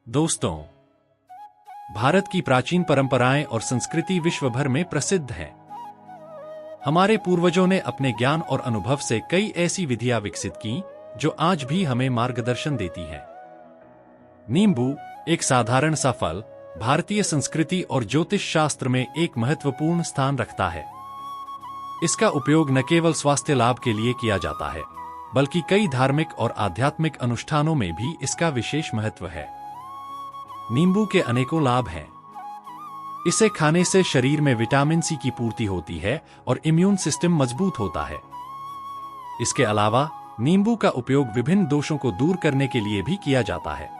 दोस्तों, भारत की प्राचीन परंपराएं और संस्कृति विश्व भर में प्रसिद्ध हैं। हमारे पूर्वजों ने अपने ज्ञान और अनुभव से कई ऐसी विधियां विकसित की जो आज भी हमें मार्गदर्शन देती हैं। नींबू, एक साधारण सा फल, भारतीय संस्कृति और ज्योतिष शास्त्र में एक महत्वपूर्ण स्थान रखता है। इसका उपयोग न केवल स्वास्थ्य लाभ के लिए किया जाता है, बल्कि कई धार्मिक और आध्यात्मिक अनुष्ठानों में भी इसका विशेष महत्व है। नींबू के अनेकों लाभ हैं। इसे खाने से शरीर में विटामिन सी की पूर्ति होती है और इम्यून सिस्टम मजबूत होता है। इसके अलावा नींबू का उपयोग विभिन्न दोषों को दूर करने के लिए भी किया जाता है।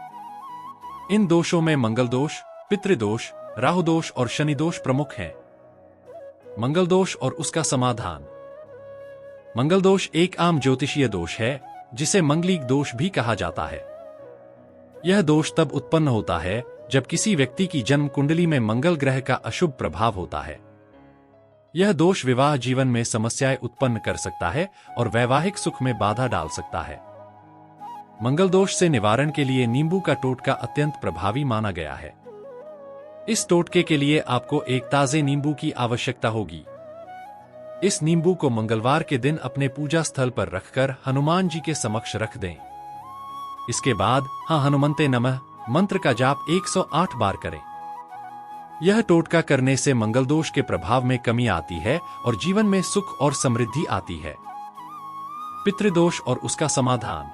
इन दोषों में मंगल दोष, पितृदोष, राहु दोष और शनि दोष प्रमुख हैं। मंगल दोष और उसका समाधान। मंगल दोष एक आम ज्योतिषीय दोष है जिसे मंगलिक दोष भी कहा जाता है। यह दोष तब उत्पन्न होता है जब किसी व्यक्ति की जन्म कुंडली में मंगल ग्रह का अशुभ प्रभाव होता है। यह दोष विवाह जीवन में समस्याएं उत्पन्न कर सकता है और वैवाहिक सुख में बाधा डाल सकता है। मंगल दोष से निवारण के लिए नींबू का टोटका अत्यंत प्रभावी माना गया है। इस टोटके के लिए आपको एक ताजे नींबू की आवश्यकता होगी। इस नींबू को मंगलवार के दिन अपने पूजा स्थल पर रखकर हनुमान जी के समक्ष रख दें। इसके बाद हाँ हनुमंते नमः मंत्र का जाप 108 बार करें। यह टोटका करने से मंगल दोष के प्रभाव में कमी आती है और जीवन में सुख और समृद्धि आती है। पितृदोष और उसका समाधान।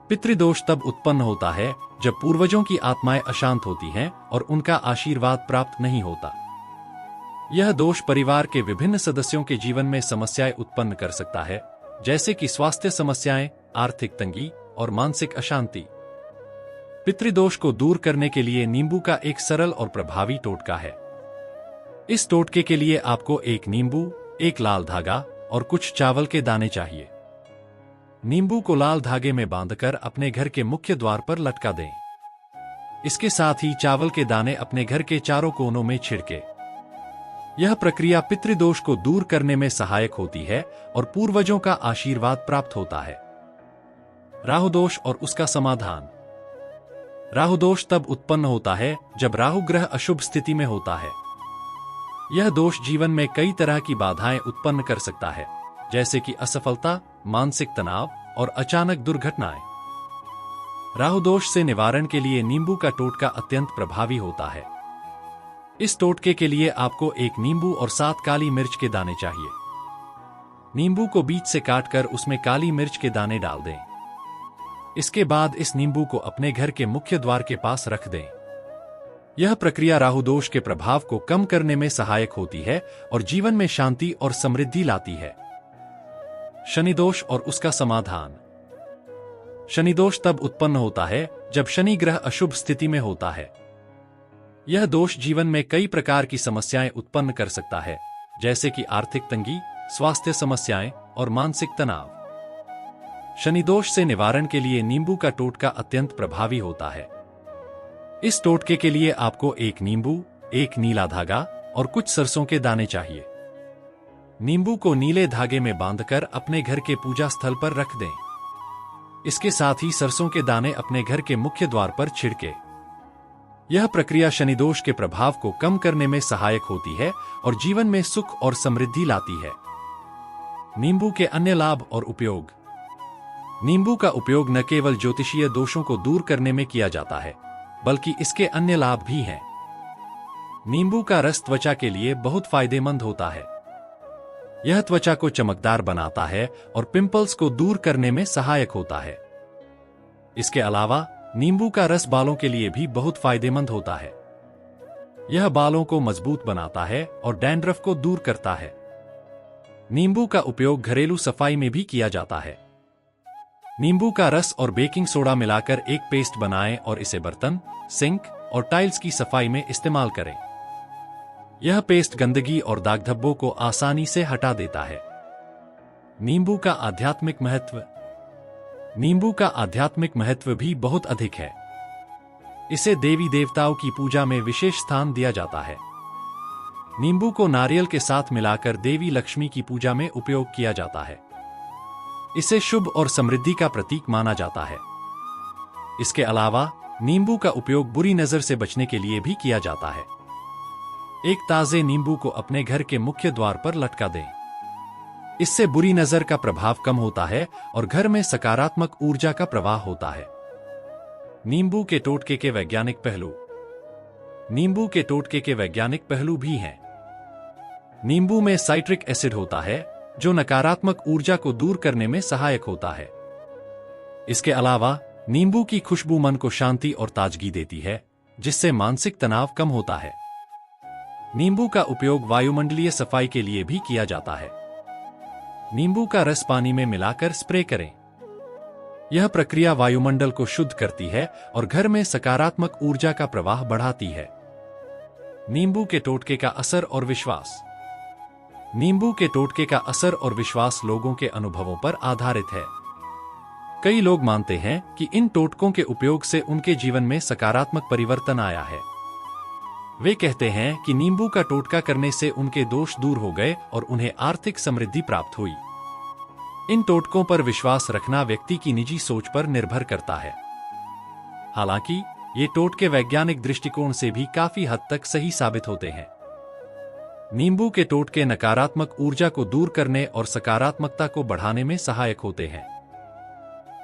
पितृदोष तब उत्पन्न होता है जब पूर्वजों की आत्माएं अशांत होती हैं और उनका आशीर्वाद प्राप्त नहीं होता। यह दोष परिवार के विभिन्न सदस्यों के जीवन में समस्याएं उत्पन्न कर सकता है, जैसे कि स्वास्थ्य समस्याएं, आर्थिक तंगी और मानसिक अशांति। पितृदोष को दूर करने के लिए नींबू का एक सरल और प्रभावी टोटका है। इस टोटके के लिए आपको एक नींबू, एक लाल धागा और कुछ चावल के दाने चाहिए। नींबू को लाल धागे में बांधकर अपने घर के मुख्य द्वार पर लटका दें। इसके साथ ही चावल के दाने अपने घर के चारों कोनों में छिड़के। यह प्रक्रिया पितृदोष को दूर करने में सहायक होती है और पूर्वजों का आशीर्वाद प्राप्त होता है। राहु दोष और उसका समाधान। राहु दोष तब उत्पन्न होता है जब राहु ग्रह अशुभ स्थिति में होता है। यह दोष जीवन में कई तरह की बाधाएं उत्पन्न कर सकता है, जैसे कि असफलता, मानसिक तनाव और अचानक दुर्घटनाएं। राहु दोष से निवारण के लिए नींबू का टोटका अत्यंत प्रभावी होता है। इस टोटके के लिए आपको एक नींबू और 7 काली मिर्च के दाने चाहिए। नींबू को बीच से काटकर उसमें काली मिर्च के दाने डाल दें। इसके बाद इस नींबू को अपने घर के मुख्य द्वार के पास रख दें। यह प्रक्रिया राहु दोष के प्रभाव को कम करने में सहायक होती है और जीवन में शांति और समृद्धि लाती है। शनि दोष और उसका समाधान। शनि दोष तब उत्पन्न होता है जब शनि ग्रह अशुभ स्थिति में होता है। यह दोष जीवन में कई प्रकार की समस्याएं उत्पन्न कर सकता है, जैसे कि आर्थिक तंगी, स्वास्थ्य समस्याएं और मानसिक तनाव। शनि दोष से निवारण के लिए नींबू का टोटका अत्यंत प्रभावी होता है। इस टोटके के लिए आपको एक नींबू, एक नीला धागा और कुछ सरसों के दाने चाहिए। नींबू को नीले धागे में बांधकर अपने घर के पूजा स्थल पर रख दें। इसके साथ ही सरसों के दाने अपने घर के मुख्य द्वार पर छिड़के। यह प्रक्रिया शनि दोष के प्रभाव को कम करने में सहायक होती है और जीवन में सुख और समृद्धि लाती है। नींबू के अन्य लाभ और उपयोग। नींबू का उपयोग न केवल ज्योतिषीय दोषों को दूर करने में किया जाता है, बल्कि इसके अन्य लाभ भी हैं। नींबू का रस त्वचा के लिए बहुत फायदेमंद होता है। यह त्वचा को चमकदार बनाता है और पिंपल्स को दूर करने में सहायक होता है। इसके अलावा नींबू का रस बालों के लिए भी बहुत फायदेमंद होता है। यह बालों को मजबूत बनाता है और डैंड्रफ को दूर करता है। नींबू का उपयोग घरेलू सफाई में भी किया जाता है। नींबू का रस और बेकिंग सोडा मिलाकर एक पेस्ट बनाएं और इसे बर्तन, सिंक और टाइल्स की सफाई में इस्तेमाल करें। यह पेस्ट गंदगी और दाग धब्बों को आसानी से हटा देता है। नींबू का आध्यात्मिक महत्व। नींबू का आध्यात्मिक महत्व भी बहुत अधिक है। इसे देवी देवताओं की पूजा में विशेष स्थान दिया जाता है। नींबू को नारियल के साथ मिलाकर देवी लक्ष्मी की पूजा में उपयोग किया जाता है। इसे शुभ और समृद्धि का प्रतीक माना जाता है। इसके अलावा नींबू का उपयोग बुरी नजर से बचने के लिए भी किया जाता है। एक ताजे नींबू को अपने घर के मुख्य द्वार पर लटका दें। इससे बुरी नजर का प्रभाव कम होता है और घर में सकारात्मक ऊर्जा का प्रवाह होता है। नींबू के टोटके के वैज्ञानिक पहलू। नींबू के टोटके के वैज्ञानिक पहलू भी हैं। नींबू में साइट्रिक एसिड होता है जो नकारात्मक ऊर्जा को दूर करने में सहायक होता है। इसके अलावा नींबू की खुशबू मन को शांति और ताजगी देती है, जिससे मानसिक तनाव कम होता है। नींबू का उपयोग वायुमंडलीय सफाई के लिए भी किया जाता है। नींबू का रस पानी में मिलाकर स्प्रे करें। यह प्रक्रिया वायुमंडल को शुद्ध करती है और घर में सकारात्मक ऊर्जा का प्रवाह बढ़ाती है। नींबू के टोटके का असर और विश्वास। नींबू के टोटके का असर और विश्वास लोगों के अनुभवों पर आधारित है। कई लोग मानते हैं कि इन टोटकों के उपयोग से उनके जीवन में सकारात्मक परिवर्तन आया है। वे कहते हैं कि नींबू का टोटका करने से उनके दोष दूर हो गए और उन्हें आर्थिक समृद्धि प्राप्त हुई। इन टोटकों पर विश्वास रखना व्यक्ति की निजी सोच पर निर्भर करता है। हालांकि ये टोटके वैज्ञानिक दृष्टिकोण से भी काफी हद तक सही साबित होते हैं। नींबू के टोटके नकारात्मक ऊर्जा को दूर करने और सकारात्मकता को बढ़ाने में सहायक होते हैं।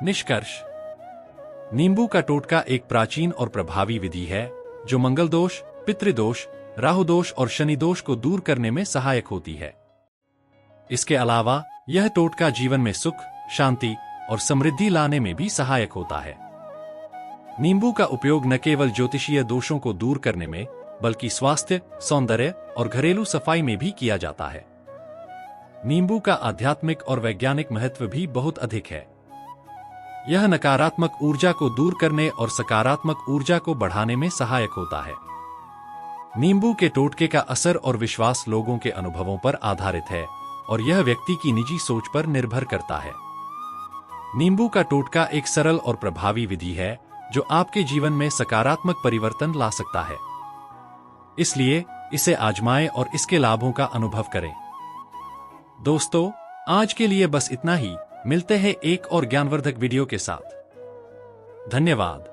निष्कर्ष। नींबू का टोटका एक प्राचीन और प्रभावी विधि है जो मंगल दोष, पितृदोष, राहु दोष और शनि दोष को दूर करने में सहायक होती है। इसके अलावा यह टोटका जीवन में सुख, शांति और समृद्धि लाने में भी सहायक होता है। नींबू का उपयोग न केवल ज्योतिषीय दोषों को दूर करने में, बल्कि स्वास्थ्य, सौंदर्य और घरेलू सफाई में भी किया जाता है। नींबू का आध्यात्मिक और वैज्ञानिक महत्व भी बहुत अधिक है। यह नकारात्मक ऊर्जा को दूर करने और सकारात्मक ऊर्जा को बढ़ाने में सहायक होता है। नींबू के टोटके का असर और विश्वास लोगों के अनुभवों पर आधारित है और यह व्यक्ति की निजी सोच पर निर्भर करता है। नींबू का टोटका एक सरल और प्रभावी विधि है जो आपके जीवन में सकारात्मक परिवर्तन ला सकता है। इसलिए इसे आजमाएं और इसके लाभों का अनुभव करें। दोस्तों, आज के लिए बस इतना ही। मिलते हैं एक और ज्ञानवर्धक वीडियो के साथ। धन्यवाद।